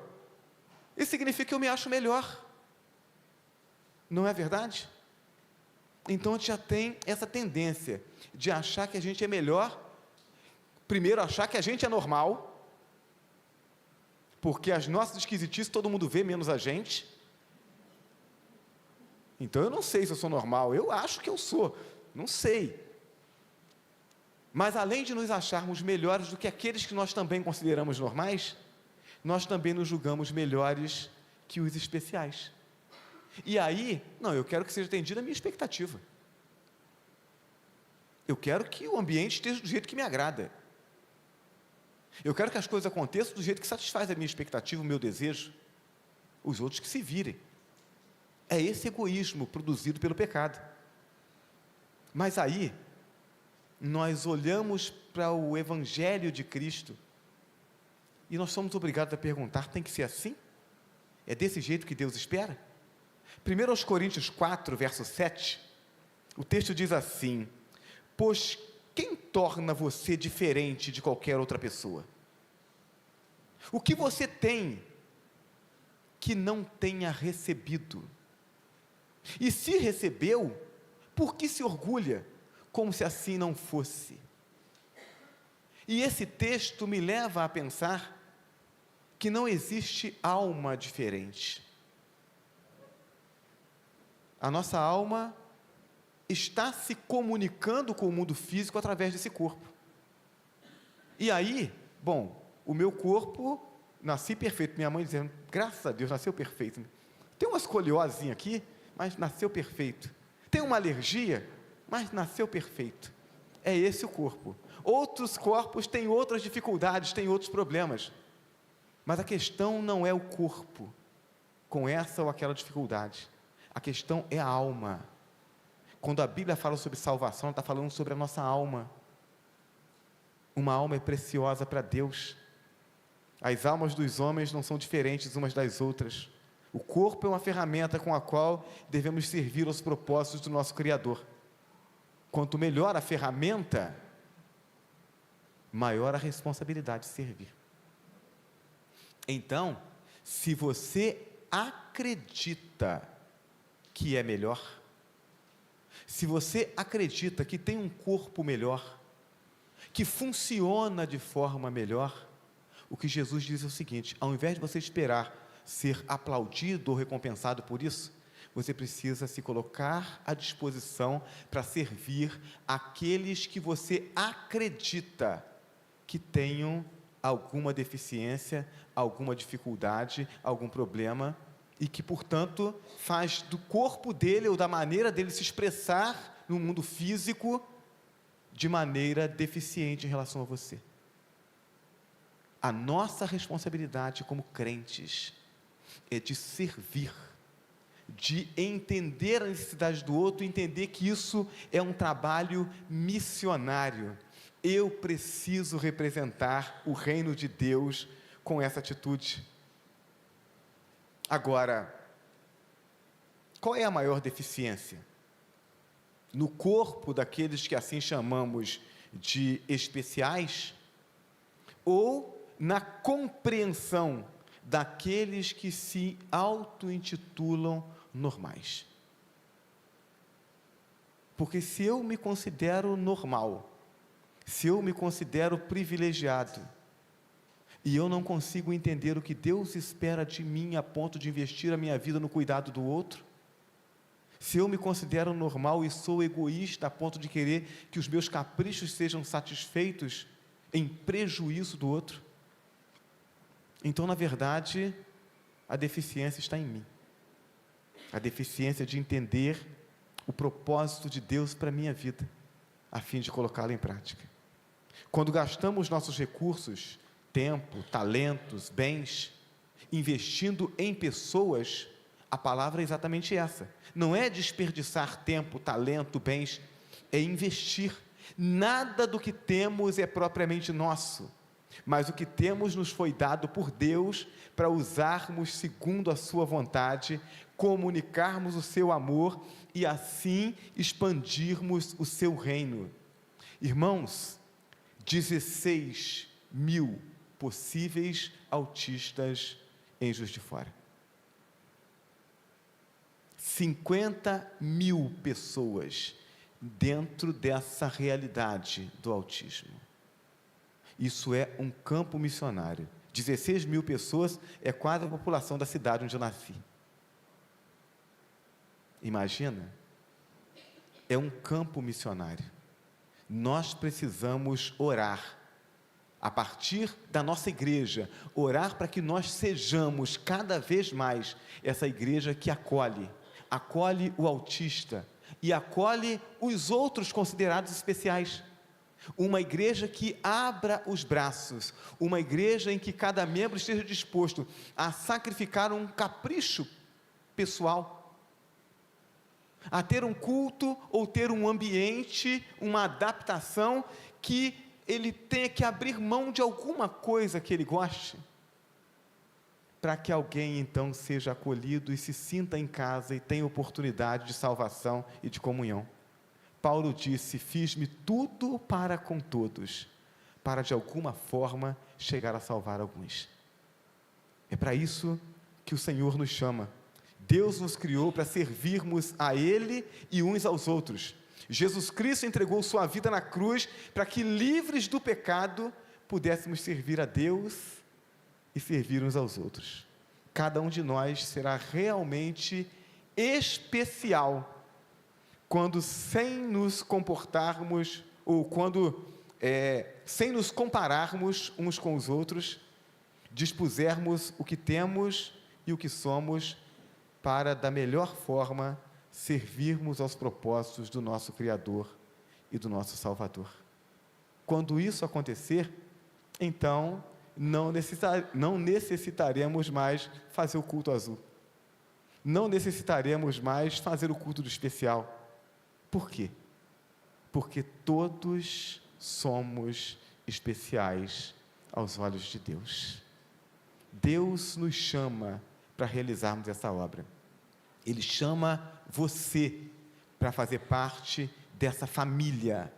Isso significa que eu me acho melhor. Não é verdade? Então a gente já tem essa tendência de achar que a gente é melhor. Primeiro, achar que a gente é normal, porque as nossas esquisitices todo mundo vê, menos a gente. Então eu não sei se eu sou normal, eu acho que eu sou, não sei. Mas além de nos acharmos melhores do que aqueles que nós também consideramos normais, nós também nos julgamos melhores que os especiais. E aí, não, eu quero que seja atendida a minha expectativa. Eu quero que o ambiente esteja do jeito que me agrada. Eu quero que as coisas aconteçam do jeito que satisfaz a minha expectativa, o meu desejo. Os outros que se virem. É esse egoísmo produzido pelo pecado. Mas aí, nós olhamos para o Evangelho de Cristo e nós somos obrigados a perguntar, tem que ser assim? É desse jeito que Deus espera? 1 Coríntios 4, verso 7, o texto diz assim: pois quem torna você diferente de qualquer outra pessoa? O que você tem que não tenha recebido? E se recebeu, por que se orgulha, como se assim não fosse? E esse texto me leva a pensar que não existe alma diferente. A nossa alma está se comunicando com o mundo físico através desse corpo. E aí, bom, o meu corpo, nasci perfeito, minha mãe dizendo, graças a Deus, nasceu perfeito. Tem uma escoliosinha aqui, mas nasceu perfeito. Tem uma alergia, mas nasceu perfeito. É esse o corpo. Outros corpos têm outras dificuldades, têm outros problemas. Mas a questão não é o corpo, com essa ou aquela dificuldade. A questão é a alma. Quando a Bíblia fala sobre salvação, ela está falando sobre a nossa alma. Uma alma é preciosa para Deus. As almas dos homens não são diferentes umas das outras. O corpo é uma ferramenta com a qual devemos servir aos propósitos do nosso Criador. Quanto melhor a ferramenta, maior a responsabilidade de servir. Então, se você acredita que é melhor, se você acredita que tem um corpo melhor, que funciona de forma melhor, o que Jesus diz é o seguinte: ao invés de você esperar ser aplaudido ou recompensado por isso, você precisa se colocar à disposição para servir aqueles que você acredita que tenham alguma deficiência, alguma dificuldade, algum problema, e que, portanto, faz do corpo dele ou da maneira dele se expressar no mundo físico de maneira deficiente em relação a você. A nossa responsabilidade como crentes é de servir, de entender a necessidade do outro, entender que isso é um trabalho missionário. Eu preciso representar o reino de Deus com essa atitude. Agora, qual é a maior deficiência? No corpo daqueles que assim chamamos de especiais? Ou na compreensão daqueles que se auto-intitulam normais? Porque se eu me considero normal, se eu me considero privilegiado, e eu não consigo entender o que Deus espera de mim a ponto de investir a minha vida no cuidado do outro, se eu me considero normal e sou egoísta a ponto de querer que os meus caprichos sejam satisfeitos em prejuízo do outro, então, na verdade, a deficiência está em mim. A deficiência de entender o propósito de Deus para a minha vida, a fim de colocá-lo em prática. Quando gastamos nossos recursos, tempo, talentos, bens, investindo em pessoas, a palavra é exatamente essa. Não é desperdiçar tempo, talento, bens, é investir. Nada do que temos é propriamente nosso, mas o que temos nos foi dado por Deus para usarmos segundo a sua vontade, comunicarmos o seu amor e assim expandirmos o seu reino. Irmãos, 16 mil possíveis autistas em Juiz de Fora. 50 mil pessoas dentro dessa realidade do autismo. Isso é um campo missionário. 16 mil pessoas é quase a população da cidade onde eu nasci. Imagina? É um campo missionário. Nós precisamos orar, a partir da nossa igreja, orar para que nós sejamos cada vez mais essa igreja que acolhe o autista e acolhe os outros considerados especiais. Uma igreja que abra os braços, uma igreja em que cada membro esteja disposto a sacrificar um capricho pessoal, a ter um culto ou ter um ambiente, uma adaptação que ele tenha que abrir mão de alguma coisa que ele goste, para que alguém então seja acolhido e se sinta em casa e tenha oportunidade de salvação e de comunhão. Paulo disse: fiz-me tudo para com todos, para de alguma forma chegar a salvar alguns. É para isso que o Senhor nos chama. Deus nos criou para servirmos a Ele e uns aos outros. Jesus Cristo entregou sua vida na cruz para que, livres do pecado, pudéssemos servir a Deus e servir uns aos outros. Cada um de nós será realmente especial quando, sem nos comportarmos, ou quando, sem nos compararmos uns com os outros, dispusermos o que temos e o que somos para, da melhor forma, servirmos aos propósitos do nosso Criador e do nosso Salvador. Quando isso acontecer, então, não necessitaremos mais fazer o culto azul. Não necessitaremos mais fazer o culto do especial. Por quê? Porque todos somos especiais aos olhos de Deus. Deus nos chama para realizarmos essa obra. Ele chama você para fazer parte dessa família,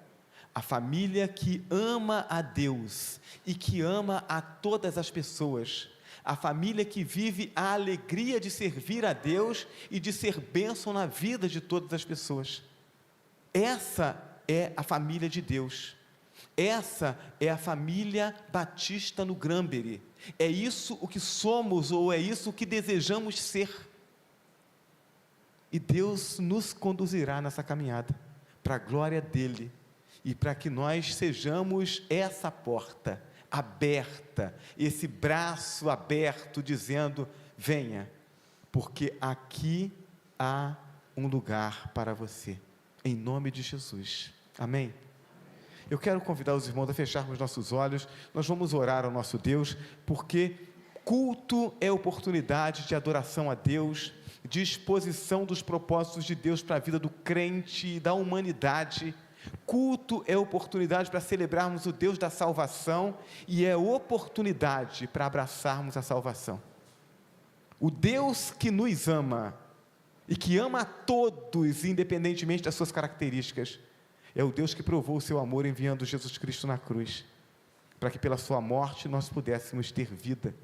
a família que ama a Deus e que ama a todas as pessoas, a família que vive a alegria de servir a Deus e de ser bênção na vida de todas as pessoas. Essa é a família de Deus. Essa é a família batista no Granbury. É isso o que somos, ou é isso o que desejamos ser. E Deus nos conduzirá nessa caminhada, para a glória dEle, e para que nós sejamos essa porta aberta, esse braço aberto, dizendo: venha, porque aqui há um lugar para você, em nome de Jesus, amém? Eu quero convidar os irmãos a fecharmos nossos olhos. Nós vamos orar ao nosso Deus, porque culto é oportunidade de adoração a Deus, de exposição dos propósitos de Deus para a vida do crente e da humanidade. Culto é oportunidade para celebrarmos o Deus da salvação e é oportunidade para abraçarmos a salvação. O Deus que nos ama e que ama a todos, independentemente das suas características, é o Deus que provou o seu amor enviando Jesus Cristo na cruz, para que pela sua morte nós pudéssemos ter vida,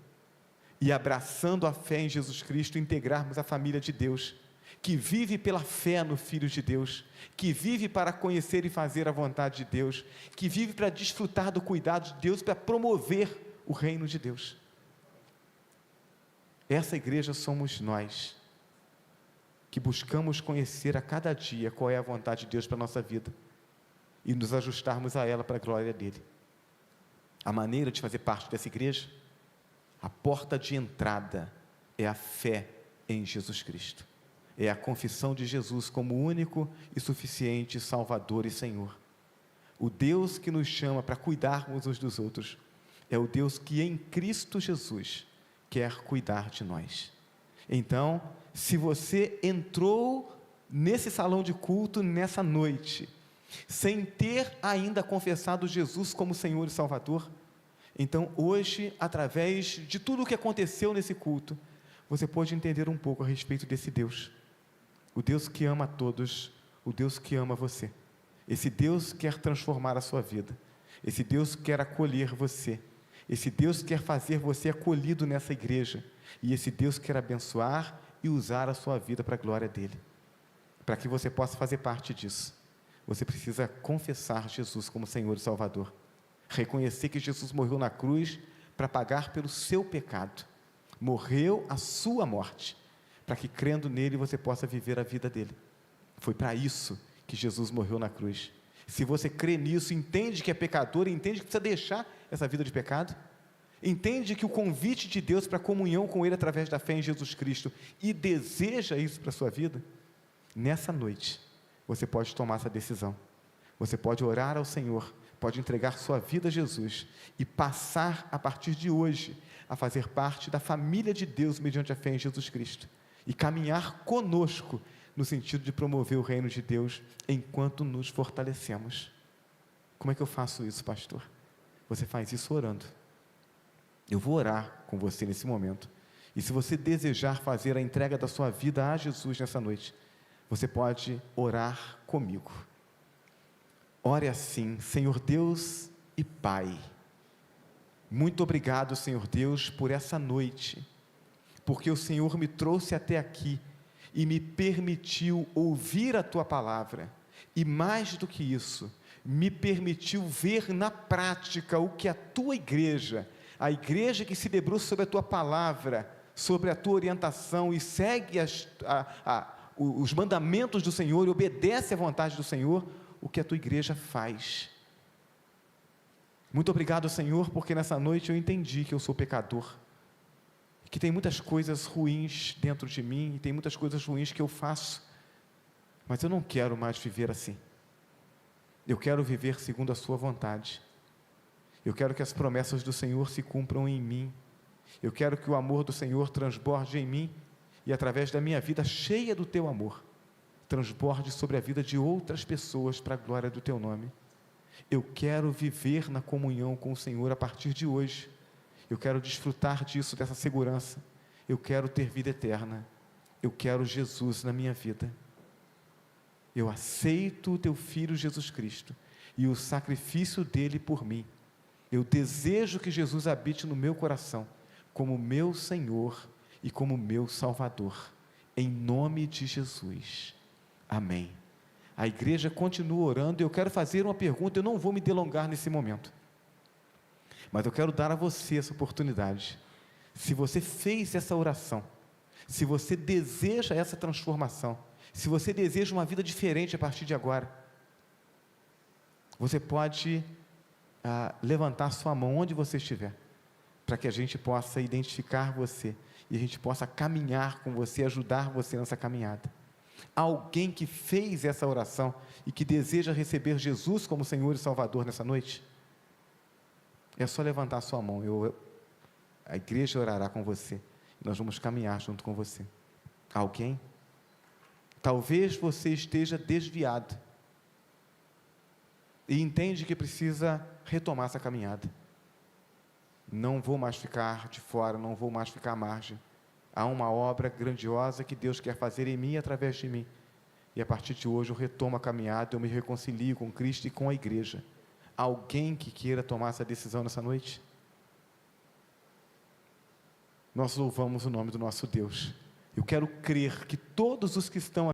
e abraçando a fé em Jesus Cristo, integrarmos a família de Deus, que vive pela fé no Filho de Deus, que vive para conhecer e fazer a vontade de Deus, que vive para desfrutar do cuidado de Deus, para promover o reino de Deus. Essa igreja somos nós, que buscamos conhecer a cada dia qual é a vontade de Deus para a nossa vida, e nos ajustarmos a ela para a glória dEle. A maneira de fazer parte dessa igreja, a porta de entrada é a fé em Jesus Cristo, é a confissão de Jesus como único e suficiente Salvador e Senhor. O Deus que nos chama para cuidarmos uns dos outros é o Deus que em Cristo Jesus quer cuidar de nós. Então, se você entrou nesse salão de culto nessa noite, sem ter ainda confessado Jesus como Senhor e Salvador, então hoje, através de tudo o que aconteceu nesse culto, você pode entender um pouco a respeito desse Deus, o Deus que ama a todos, o Deus que ama você. Esse Deus quer transformar a sua vida, esse Deus quer acolher você, Esse Deus quer fazer você acolhido nessa igreja. E esse Deus quer abençoar e usar a sua vida para a glória dele. Para que você possa fazer parte disso, você precisa confessar Jesus como Senhor e Salvador. Reconhecer que Jesus morreu na cruz para pagar pelo seu pecado. Morreu a sua morte, para que crendo nele você possa viver a vida dele. Foi para isso que Jesus morreu na cruz. Se você crê nisso, entende que é pecador, entende que precisa deixar essa vida de pecado, entende que o convite de Deus para a comunhão com ele através da fé em Jesus Cristo e deseja isso para a sua vida, nessa noite você pode tomar essa decisão. Você pode orar ao Senhor, pode entregar sua vida a Jesus e passar a partir de hoje a fazer parte da família de Deus mediante a fé em Jesus Cristo e caminhar conosco no sentido de promover o reino de Deus enquanto nos fortalecemos. Como é que eu faço isso, pastor? Você faz isso orando. Eu vou orar com você nesse momento. E se você desejar fazer a entrega da sua vida a Jesus nessa noite, você pode orar comigo. Ore assim: Senhor Deus e Pai, muito obrigado, Senhor Deus, por essa noite, porque o Senhor me trouxe até aqui e me permitiu ouvir a Tua palavra, e mais do que isso, me permitiu ver na prática o que a Tua igreja, a igreja que se debruça sobre a Tua palavra, sobre a Tua orientação e segue os mandamentos do Senhor e obedece à vontade do Senhor, o que a Tua igreja faz. Muito obrigado, Senhor, porque nessa noite eu entendi que eu sou pecador, que tem muitas coisas ruins dentro de mim, e tem muitas coisas ruins que eu faço, mas eu não quero mais viver assim. Eu quero viver segundo a sua vontade. Eu quero que as promessas do Senhor se cumpram em mim. Eu quero que o amor do Senhor transborde em mim, e através da minha vida cheia do teu amor, transborde sobre a vida de outras pessoas para a glória do teu nome. Eu quero viver na comunhão com o Senhor a partir de hoje. Eu quero desfrutar disso, dessa segurança. Eu quero ter vida eterna. Eu quero Jesus na minha vida. Eu aceito o teu Filho Jesus Cristo e o sacrifício dele por mim. Eu desejo que Jesus habite no meu coração como meu Senhor e como meu Salvador. Em nome de Jesus. Amém. A igreja continua orando e eu quero fazer uma pergunta. Eu não vou me delongar nesse momento, mas eu quero dar a você essa oportunidade. Se você fez essa oração, se você deseja essa transformação, se você deseja uma vida diferente a partir de agora, você pode levantar sua mão onde você estiver, para que a gente possa identificar você e a gente possa caminhar com você, ajudar você nessa caminhada. Alguém que fez essa oração e que deseja receber Jesus como Senhor e Salvador nessa noite? É só levantar a sua mão, a igreja orará com você, e nós vamos caminhar junto com você. Alguém? Talvez você esteja desviado, e entende que precisa retomar essa caminhada. Não vou mais ficar de fora, não vou mais ficar à margem. Há uma obra grandiosa que Deus quer fazer em mim e através de mim, e a partir de hoje eu retomo a caminhada, eu me reconcilio com Cristo e com a igreja. Alguém que queira tomar essa decisão nessa noite? Nós louvamos o nome do nosso Deus. Eu quero crer que todos os que estão